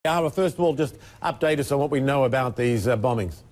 Arwa, first of all, just update us on what we know about these bombings.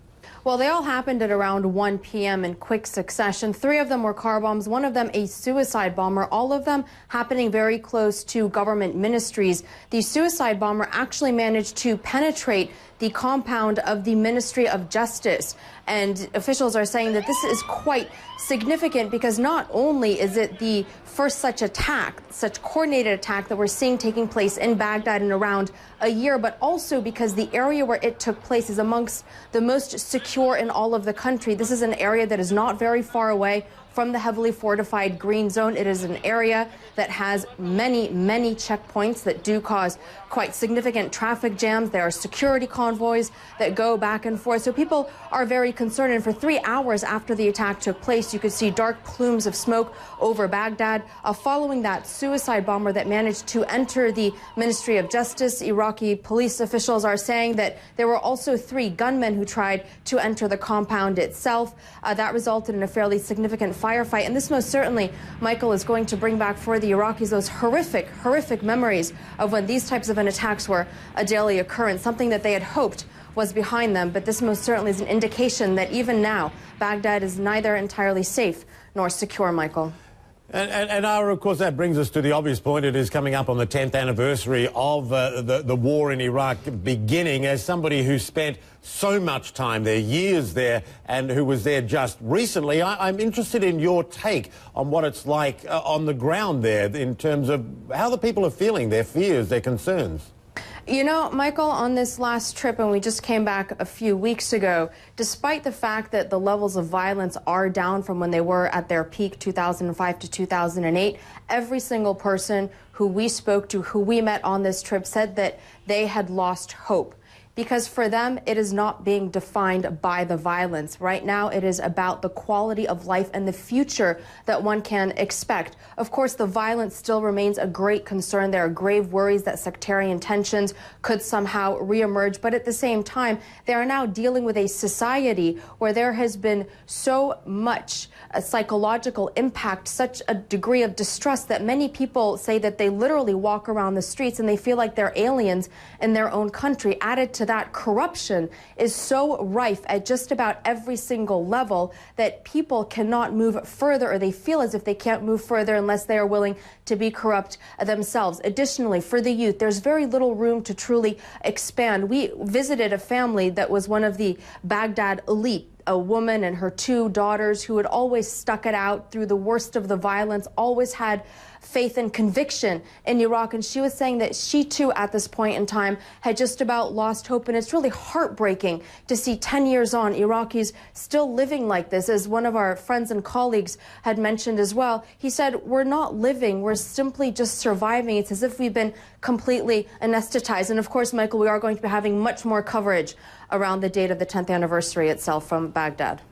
Well, they all happened at around 1 p.m. in quick succession. 3 of them were car bombs, one of them a suicide bomber, all of them happening very close to government ministries. The suicide bomber actually managed to penetrate the compound of the Ministry of Justice. And officials are saying that this is quite significant because not only is it the first such attack, such coordinated attack that we're seeing taking place in Baghdad in around a year, but also because the area where it took place is amongst the most secure in all of the country. This is an area that is not very far away from the heavily fortified green zone. It is an area that has many checkpoints that do cause quite significant traffic jams. There are security convoys that go back and forth. So people are very concerned. And for 3 hours after the attack took place, you could see dark plumes of smoke over Baghdad. Following that suicide bomber that managed to enter the Ministry of Justice, Iraqi police officials are saying that there were also 3 gunmen who tried to enter the compound itself. That resulted in a fairly significant firefight. And this most certainly, Michael, is going to bring back for the Iraqis those horrific memories of when these types of attacks were a daily occurrence, something that they had hoped was behind them. But this most certainly is an indication that even now, Baghdad is neither entirely safe nor secure, Michael. And of course, that brings us to the obvious point. It is coming up on the 10th anniversary of the war in Iraq beginning. As somebody who spent so much time there, years there, and who was there just recently, I'm interested in your take on what it's like on the ground there in terms of how the people are feeling, their fears, their concerns. You know, Michael, on this last trip, and we just came back a few weeks ago, despite the fact that the levels of violence are down from when they were at their peak, 2005 to 2008, every single person who we spoke to, who we met on this trip, said that they had lost hope. Because for them, it is not being defined by the violence. Right now, it is about the quality of life and the future that one can expect. Of course, the violence still remains a great concern. There are grave worries that sectarian tensions could somehow reemerge. But at the same time, they are now dealing with a society where there has been so much psychological impact, such a degree of distress that many people say that they literally walk around the streets and they feel like they're aliens in their own country. Added to that, corruption is so rife at just about every single level that people cannot move further, or they feel as if they can't move further unless they are willing to be corrupt themselves. Additionally, for the youth, there's very little room to truly expand. We visited a family that was one of the Baghdad elite, a woman and her 2 daughters who had always stuck it out through the worst of the violence, always had faith and conviction in Iraq. And she was saying that she too, at this point in time, had just about lost hope. And it's really heartbreaking to see 10 years on, Iraqis still living like this. As one of our friends and colleagues had mentioned as well, he said, we're not living, we're simply just surviving. It's as if we've been completely anesthetized. And of course, Michael, we are going to be having much more coverage around the date of the 10th anniversary itself from Baghdad.